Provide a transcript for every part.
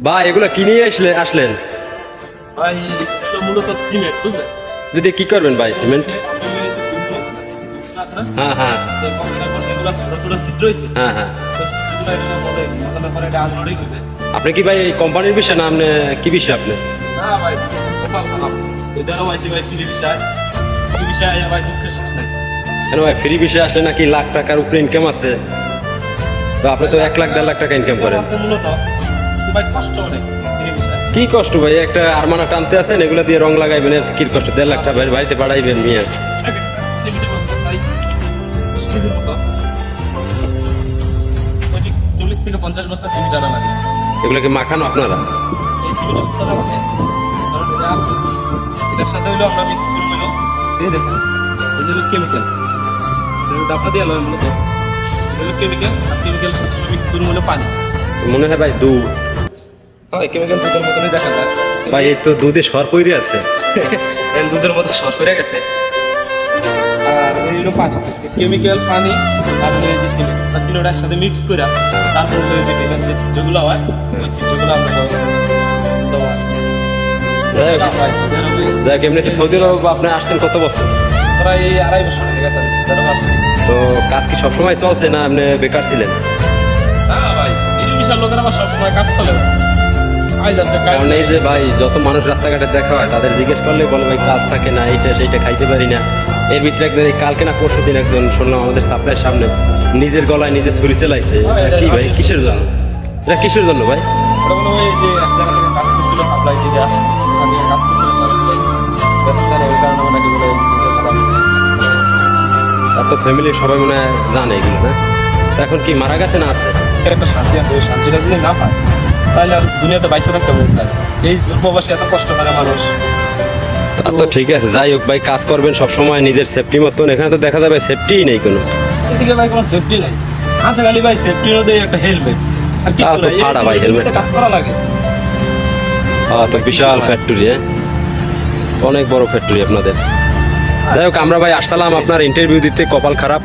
ভাই এগুলো কি নিয়ে আসলেন? ভাই এটা মূলত সিমেন্ট, বুঝলেন? যদি কি করবেন ভাই সিমেন্ট? হ্যাঁ হ্যাঁ এগুলো ছোট ছোট ছিদ্র হয়েছে, হ্যাঁ হ্যাঁ। এটা আনলোডিং হইবে। আপনি কি ভাই এই কোম্পানির বিষয় না আপনি কি বিষয় আপনি? না ভাই, কপাল খারাপ। এটারও পাইছি ভাই ফ্রি বিষয়, ফ্রি বিষয় ভাই দুঃখের শেষ নাই। কেন ভাই ফ্রি বিষয় আসলে নাকি লাখ টাকার উপরে ইনকাম আছে? তো আপনি তো 1 লাখ 1.5 লাখ টাকা ইনকাম করেন। আছে মূলত, কিন্তু ভাই কষ্ট অনেক ফ্রি বিষয়। কি কষ্ট ভাই, একটা আরমানা টানতে আছেন, এগুলো দিয়ে রং লাগাইবেন, এতে কি কষ্ট? 1.5 লাখ টাকা বাড়িতে পাঠাইবেন মিয়া। সিমেন্টের বস্তা ভাই 20 কেজির মতো, 40 থেকে 50 বস্তা সিমেন্ট আনা লাগে। এগুলো কি মাখানো আপনারা? এই সিমেন্টের বস্তাটা আছে, কারণ এটার সাথে হইলো আমরা মিক্স করে হইলো, এই দেখেন এই যে কেমিক্যাল, এটা ডাবা দিয়ে লয় মূলত। এটা হলো কেমিক্যাল, আর কেমিক্যালের সাথে আমরা মিক্স করে হইলো পানি। মনে হয় ভাই দুধ। হ্যাঁ, কেমিক্যাল দুধের মতনই দেখা যায়। ভাই এই তো দুধে সর পইরে আছে। এই দুধের মতো সস হয়ে গেছে। আর এই হলো পানি, কেমিক্যাল পানি আর এই যে সিমেন্ট, আর তিনটা একসাথে মিক্স করে তারপর ওই যে যেগুলো হয় ওই যেগুলো আমরা দেওয়া যাক, এমনিতে সৌদি আরব আপনি আসছেন কত বছর? প্রায় 2.5 বছর হয়ে গেছে আমি সৌদি আরব আসছি। তো কাজ কি সবসময় চলছে না আপনি বেকার ছিলেন? হ্যাঁ ভাই, এই বিশাল লোকের আবার সবসময় কাজ চলে ভাই। কাজ আছে, কাজ কারণ এই যে ভাই যত মানুষ রাস্তাঘাটে দেখা হয় তাদের জিজ্ঞেস করলে বলে ভাই কাজ থাকে না, এইটা সেইটা খাইতে পারি না। এর ভিতরে একজন এই কালকে না পরশু দিন একজন শুনলাম আমাদের সাপ্লাইয়ের সামনে নিজের গলায় নিজে ছুরি চালাইছে। এটা কি ভাই, কিসের জন্য? এটা কিসের জন্য ভাই? ওটা মনে হয় যে এক জায়গা থেকে কাজ করছিল সাপ্লাই দিয়ে ওখান থেকে কাজ করছিল, বেতন দেয় না, ওই কারণে ওনাকে বলে নিজের গলা তার তো ফ্যামিলির সবাই মনে হয় জানে এগুলো না? তো এখন কি মারা গেছে না আছে? একটা শান্তি আছে, ওই শান্তিটা যদি না পায় তাহলে আর দুনিয়াতে বাইসে থাকতে হবে স্যার। এই প্রবাসী এত কষ্ট করে মানুষ। তা তো ঠিক আছে, যাই হোক ভাই কাজ করবেন সবসময় নিজের সেফটি মতন। এখানে তো দেখা যাবে সেফটিই নেই কোনো। এদিকে ভাই কোনো সেফটি নাই, আছে খালি ভাই সেফটির মধ্যে একটা হেলমেট আর তাও তো ফাড়া ভাই হেলমেটটা। কাজ করা লাগে। তো বিশাল ফ্যাক্টরি, হ্যাঁ অনেক বড় ফ্যাক্টরি আপনাদের। যাই হোক আমরা ভাই আসসালাম আপনার ইন্টারভিউ দিতে, কপাল খারাপ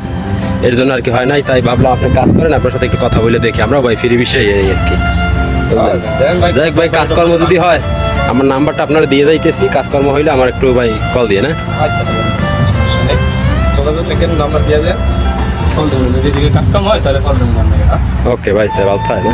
এর জন্য আর কি হয় নাই, তাই ভাবলাম আপনি কাজ করেন, আপনার সাথে একটু কথা বলে দেখি। আমরাও ভাই ফ্রি বিষয়ে এই আর কি। যাই হোক ভাই কাজকর্ম যদি হয় আমার নাম্বারটা আপনারা দিয়ে যাইতেছি, কাজকর্ম হইলে আমার একটু ভাই কল দিয়ে না। আচ্ছা ঠিক আছে, সমস্যা নেই। যোগাযোগ লেখেন, নাম্বার দিয়ে যায়, ফোন দেবেন। যদি কাজ কাম হয় তাহলে ফোন দেবেন। ওকে ভাই, তাই ভালো থাকে না।